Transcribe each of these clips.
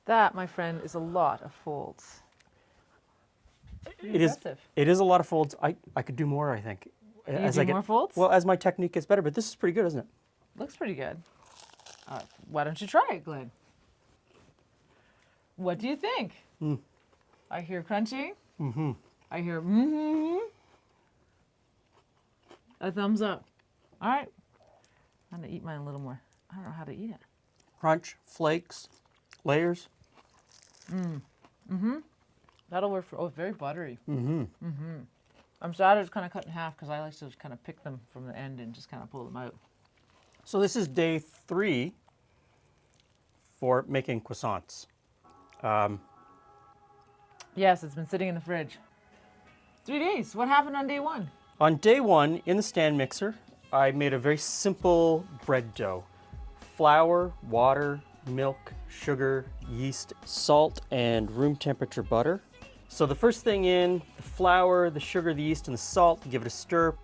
That, my friend, is a lot of folds. It is. Impressive. It is a lot of folds. I could do more, I think. You do more folds? Well, as my technique gets better, but this is pretty good, isn't it? Looks pretty good. Why don't you try it, Glenn? What do you think? I hear crunching. Mm-hmm. I hear mm-hmm. A thumbs up. All right. I'm going to eat mine a little more. I don't know how to eat it. Crunch, flakes, layers. That'll work for, very buttery. I'm sad it's kind of cut in half because I like to kind of pick them from the end and just kind of pull them out. So this is day 3 for making croissants. Yes, it's been sitting in the fridge. 3 days. What happened on day 1? On day 1, in the stand mixer, I made a very simple bread dough. Flour, water, milk, sugar, yeast, salt, and room temperature butter. So the first thing in, the flour, the sugar, the yeast, and the salt, give it a stir.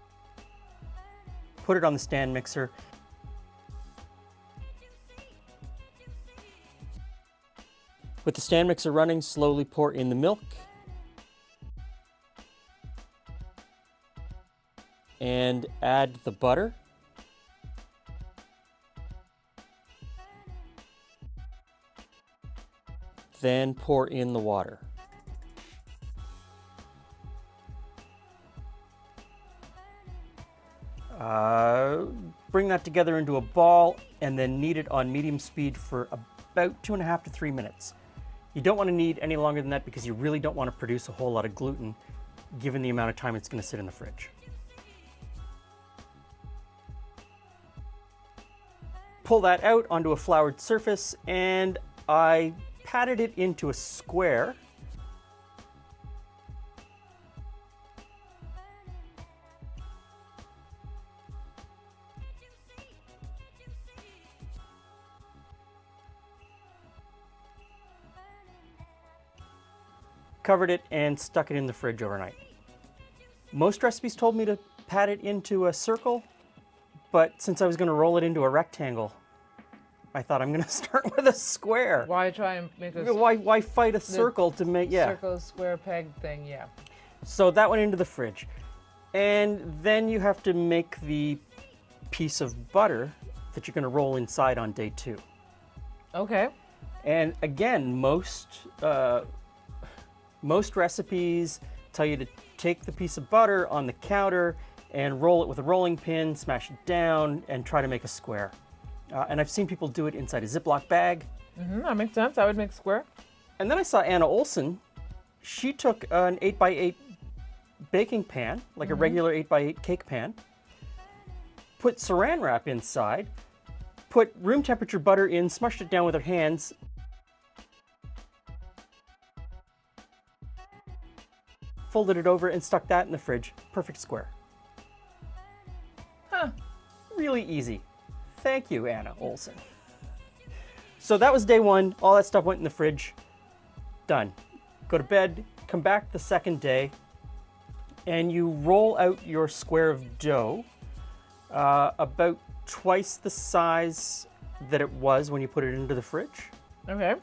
Put it on the stand mixer. With the stand mixer running, slowly pour in the milk. And add the butter. Then pour in the water. Bring that together into a ball and then knead it on medium speed for about 2.5 to 3 minutes. You don't want to knead any longer than that because you really don't want to produce a whole lot of gluten given the amount of time it's going to sit in the fridge. Pull that out onto a floured surface and I patted it into a square. Covered it and stuck it in the fridge overnight. Most recipes told me to pat it into a circle, but since I was going to roll it into a rectangle, I thought I'm going to start with a square. Why try and make a Why fight a circle to make, circle, square, peg thing, yeah. So that went into the fridge. And then you have to make the piece of butter that you're going to roll inside on day 2. Okay. And again, most recipes tell you to take the piece of butter on the counter and roll it with a rolling pin, smash it down, and try to make a square. And I've seen people do it inside a Ziploc bag. That makes sense. I would make square. And then I saw Anna Olsen. She took an 8x8 baking pan, like a regular 8x8 cake pan, put saran wrap inside, put room temperature butter in, smushed it down with her hands, folded it over and stuck that in the fridge. Perfect square. Huh. Really easy. Thank you, Anna Olsen. So that was day 1. All that stuff went in the fridge. Done. Go to bed, come back the second day, and you roll out your square of dough about twice the size that it was when you put it into the fridge. Okay.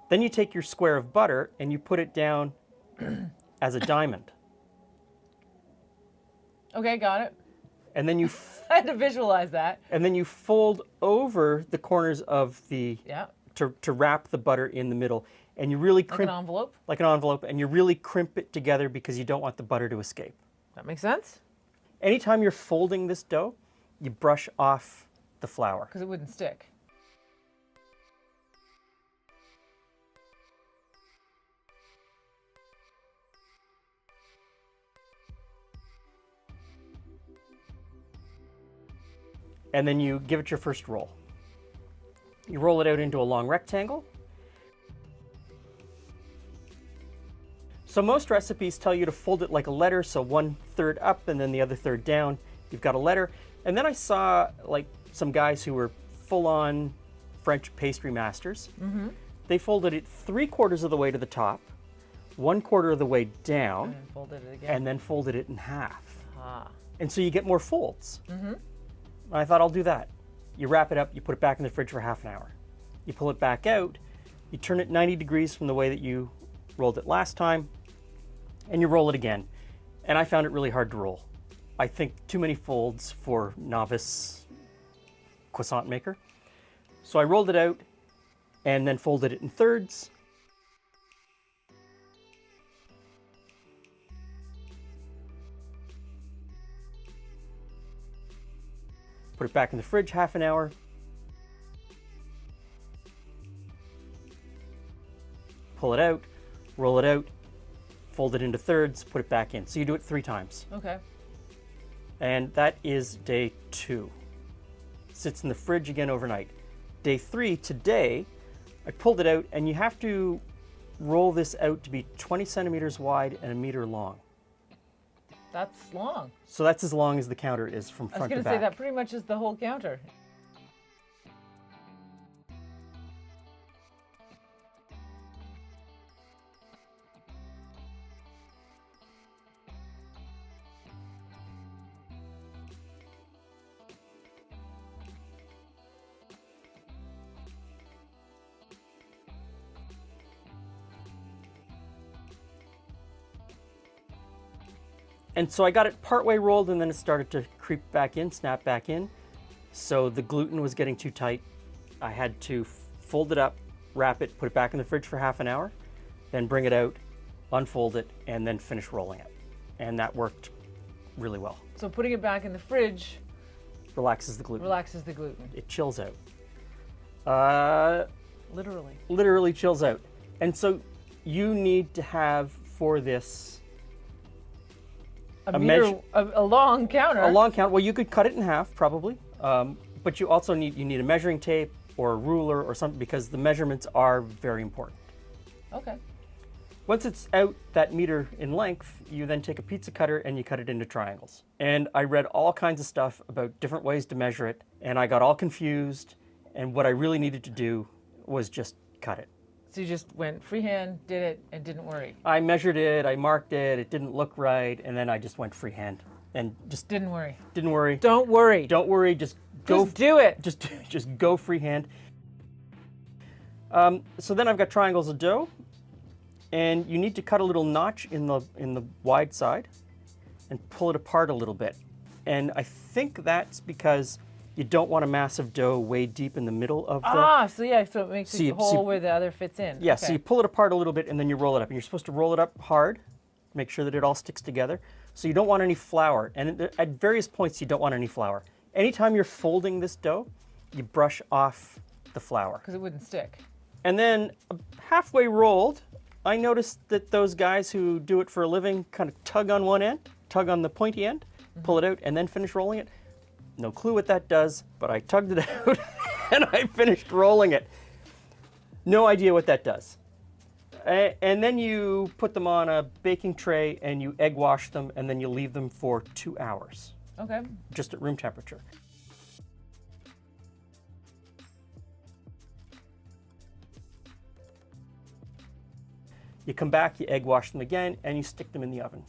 Then you take your square of butter and you put it down as a diamond. Okay, got it. And then you I had to visualize that. and then you fold over the corners of the Yeah. to wrap the butter in the middle, and you really Like crimp an envelope. like an envelope, and you really crimp it together because you don't want the butter to escape. That makes sense. Anytime you're folding this dough, you brush off the flour. Because it wouldn't stick. And then you give it your first roll. You roll it out into a long rectangle. So most recipes tell you to fold it like a letter, so 1/3 up and then the other third down. You've got a letter. And then I saw like some guys who were full-on French pastry masters. They folded it 3/4 of the way to the top, 1/4 of the way down, And folded it again. and then folded it in half. Ah. And so you get more folds. I thought I'll do that. You wrap it up, you put it back in the fridge for half an hour. You pull it back out, you turn it 90 degrees from the way that you rolled it last time, and you roll it again. And I found it really hard to roll. I think too many folds for novice croissant maker. So I rolled it out and then folded it in thirds. Put it back in the fridge half an hour. Pull it out, roll it out, fold it into thirds, put it back in. So you do it 3 times. Okay. And that is day 2. Sits in the fridge again overnight. Day 3, today, I pulled it out, and you have to roll this out to be 20 centimeters wide and 1 meter long. That's long. So that's as long as the counter is from I was front going to to say back. that pretty much is the whole counter. And so I got it partway rolled, and then it started to creep back in, snap back in. So the gluten was getting too tight. I had to fold it up, wrap it, put it back in the fridge for half an hour, then bring it out, unfold it, and then finish rolling it. And that worked really well. So putting it back in the fridge Relaxes the gluten. relaxes the gluten. It chills out. Literally. Literally chills out. And so you need to have for this A measure- meter, a long counter. a long count. Well, you could cut it in half probably, but you also need a measuring tape or a ruler or something, because the measurements are very important. Okay. Once it's out that meter in length, you then take a pizza cutter and you cut it into triangles. And I read all kinds of stuff about different ways to measure it, and I got all confused. And what I really needed to do was just cut it. So you just went freehand, did it, and didn't worry. I measured it, I marked it, it didn't look right, and then I just went freehand and just Didn't worry. didn't worry. Don't worry. Don't worry, just go. Just do it. Just go freehand. So then I've got triangles of dough, and you need to cut a little notch in the wide side and pull it apart a little bit. And I think that's because you don't want a mass of dough way deep in the middle of the... So it makes See, a hole where the other fits in. Yeah, Okay. so you pull it apart a little bit and then you roll it up. And you're supposed to roll it up hard, make sure that it all sticks together. So you don't want any flour. And at various points, you don't want any flour. Anytime you're folding this dough, you brush off the flour. Because it wouldn't stick. And then halfway rolled, I noticed that those guys who do it for a living kind of tug on one end, tug on the pointy end, pull it out, and then finish rolling it. No clue what that does, but I tugged it out and I finished rolling it. No idea what that does. And then you put them on a baking tray and you egg wash them, and then you leave them for 2 hours, Okay. just at room temperature. You come back, you egg wash them again, and you stick them in the oven.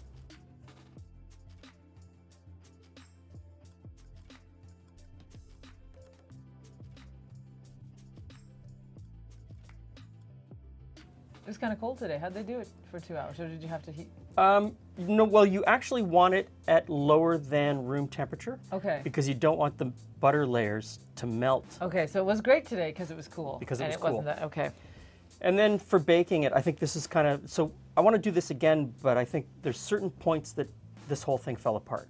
It was kind of cold today. How'd they do it for 2 hours? Or did you have to heat? No, well, you actually want it at lower than room temperature. Okay. Because you don't want the butter layers to melt. Okay, so it was great today because it was cool. Because it and was it cool. wasn't that, okay. And then for baking it, I think this is kind of, so I want to do this again, but I think there's certain points that this whole thing fell apart.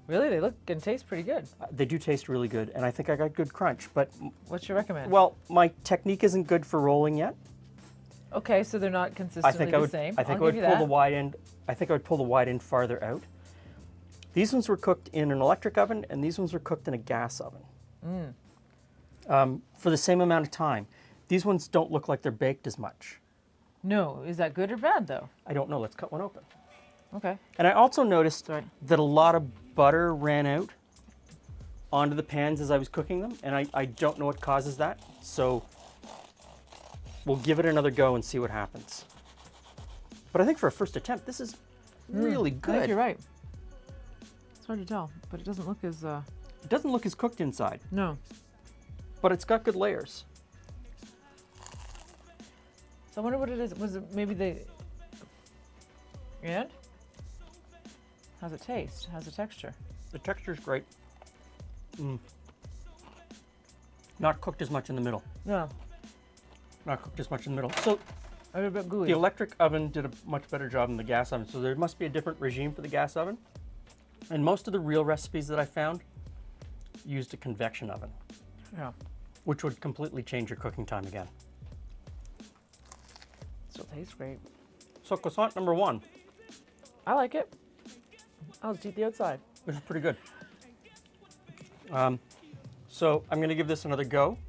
Really? They look and taste pretty good. They do taste really good, and I think I got good crunch, but, What's your recommend? well, my technique isn't good for rolling yet. Okay, so they're not consistently the same. I think I'll I would give you pull the that. wide end. I think I would pull the wide end farther out. These ones were cooked in an electric oven, and these ones were cooked in a gas oven. For the same amount of time. These ones don't look like they're baked as much. No, is that good or bad though? I don't know. Let's cut one open. Okay. And I also noticed Sorry. that a lot of butter ran out onto the pans as I was cooking them, and I don't know what causes that. So we'll give it another go and see what happens. But I think for a first attempt, this is really I good. think you're right. It's hard to tell, but it doesn't look as, It doesn't look as cooked inside, no. but it's got good layers. So I wonder what it is. Was it maybe the, and? How's it taste? How's the texture? The texture's great. Not cooked as much in the middle. No, Not cooked as much in the middle. So a little bit gooey. the electric oven did a much better job than the gas oven, so there must be a different regime for the gas oven. And most of the real recipes that I found used a convection oven, Yeah, which would completely change your cooking time again. still tastes great. So croissant number 1, I like it. I'll just eat the outside. this is pretty good. So I'm going to give this another go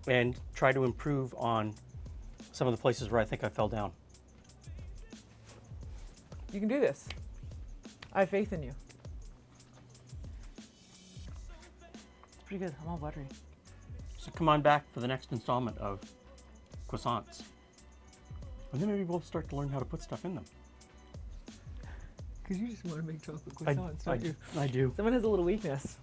and try to improve on some of the places where I think I fell down. You can do this. I have faith in you. It's pretty good. I'm all buttery. So come on back for the next installment of croissants. And then maybe we'll start to learn how to put stuff in them. Because you just want to make chocolate croissants, don't you? I do. Someone has a little weakness.